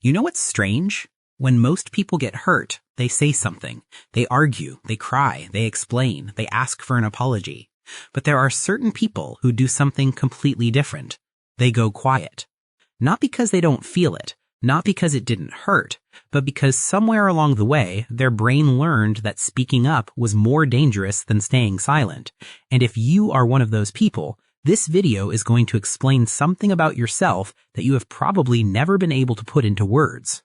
You know what's strange? When most people get hurt, they say something. They argue, they cry, they explain, they ask for an apology. But there are certain people who do something completely different. They go quiet. Not because they don't feel it, not because it didn't hurt, but because somewhere along the way, their brain learned that speaking up was more dangerous than staying silent. And if you are one of those people, this video is going to explain something about yourself that you have probably never been able to put into words.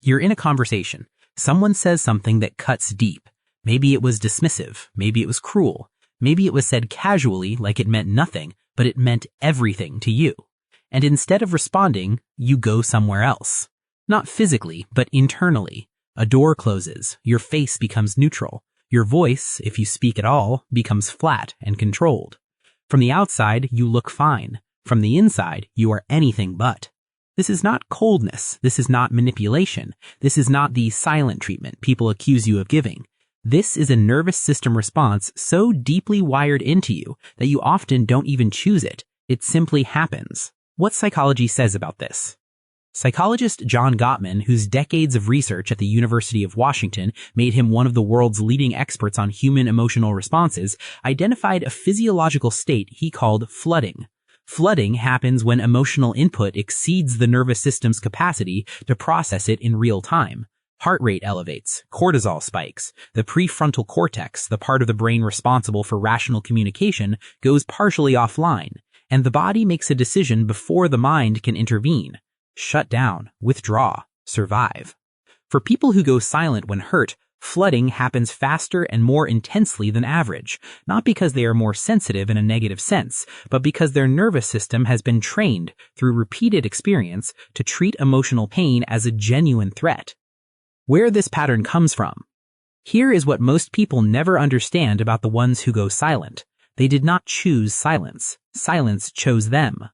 You're in a conversation. Someone says something that cuts deep. Maybe it was dismissive. Maybe it was cruel. Maybe it was said casually like it meant nothing, but it meant everything to you. And instead of responding, you go somewhere else. Not physically, but internally. A door closes. Your face becomes neutral. Your voice, if you speak at all, becomes flat and controlled. From the outside, you look fine. From the inside, you are anything but. This is not coldness. This is not manipulation. This is not the silent treatment people accuse you of giving. This is a nervous system response so deeply wired into you that you often don't even choose it. It simply happens. What psychology says about this? Psychologist John Gottman, whose decades of research at the University of Washington made him one of the world's leading experts on human emotional responses, identified a physiological state he called flooding. Flooding happens when emotional input exceeds the nervous system's capacity to process it in real time. Heart rate elevates, cortisol spikes, the prefrontal cortex, the part of the brain responsible for rational communication, goes partially offline, and the body makes a decision before the mind can intervene. Shut down, withdraw, survive. For people who go silent when hurt, flooding happens faster and more intensely than average, not because they are more sensitive in a negative sense, but because their nervous system has been trained through repeated experience to treat emotional pain as a genuine threat. Where this pattern comes from. Here is what most people never understand about the ones who go silent. They did not choose silence. Silence chose them.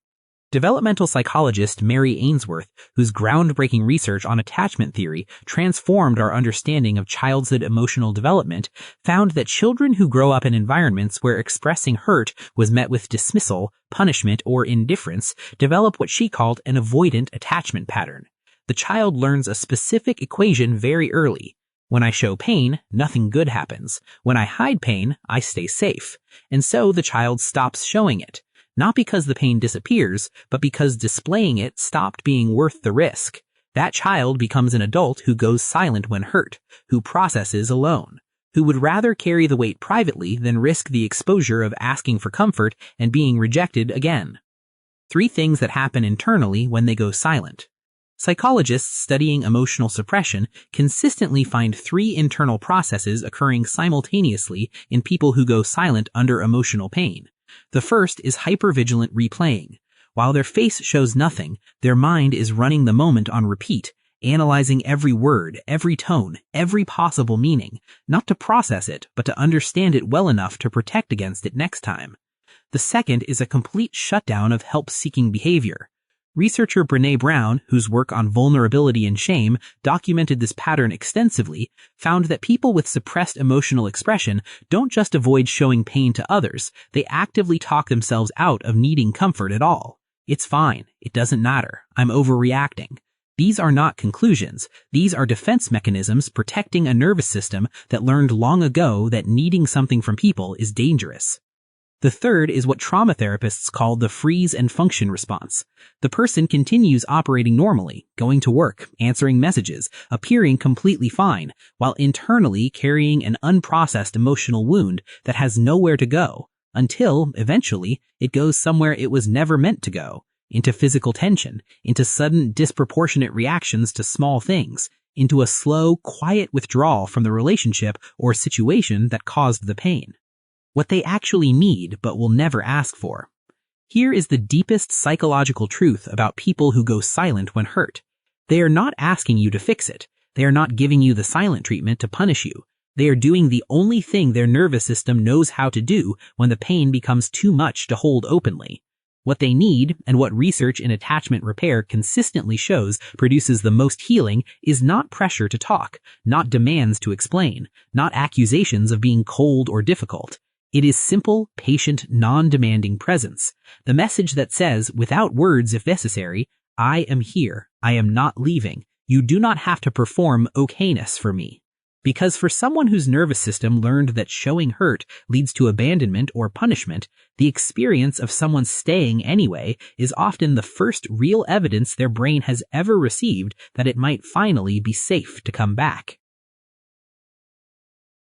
Developmental psychologist Mary Ainsworth, whose groundbreaking research on attachment theory transformed our understanding of childhood emotional development, found that children who grow up in environments where expressing hurt was met with dismissal, punishment, or indifference develop what she called an avoidant attachment pattern. The child learns a specific equation very early. When I show pain, nothing good happens. When I hide pain, I stay safe. And so the child stops showing it. Not because the pain disappears, but because displaying it stopped being worth the risk. That child becomes an adult who goes silent when hurt, who processes alone, who would rather carry the weight privately than risk the exposure of asking for comfort and being rejected again. 3 things that happen internally when they go silent. Psychologists studying emotional suppression consistently find 3 internal processes occurring simultaneously in people who go silent under emotional pain. The first is hypervigilant replaying. While their face shows nothing, their mind is running the moment on repeat, analyzing every word, every tone, every possible meaning, not to process it, but to understand it well enough to protect against it next time. The second is a complete shutdown of help-seeking behavior. Researcher Brené Brown, whose work on vulnerability and shame documented this pattern extensively, found that people with suppressed emotional expression don't just avoid showing pain to others, they actively talk themselves out of needing comfort at all. It's fine. It doesn't matter. I'm overreacting. These are not conclusions. These are defense mechanisms protecting a nervous system that learned long ago that needing something from people is dangerous. The third is what trauma therapists call the freeze and function response. The person continues operating normally, going to work, answering messages, appearing completely fine, while internally carrying an unprocessed emotional wound that has nowhere to go, until, eventually, it goes somewhere it was never meant to go, into physical tension, into sudden disproportionate reactions to small things, into a slow, quiet withdrawal from the relationship or situation that caused the pain. What they actually need but will never ask for. Here is the deepest psychological truth about people who go silent when hurt. They are not asking you to fix it. They are not giving you the silent treatment to punish you. They are doing the only thing their nervous system knows how to do when the pain becomes too much to hold openly. What they need, and what research in attachment repair consistently shows produces the most healing, is not pressure to talk, not demands to explain, not accusations of being cold or difficult. It is simple, patient, non-demanding presence. The message that says, without words if necessary, I am here. I am not leaving. You do not have to perform okayness for me. Because for someone whose nervous system learned that showing hurt leads to abandonment or punishment, the experience of someone staying anyway is often the first real evidence their brain has ever received that it might finally be safe to come back.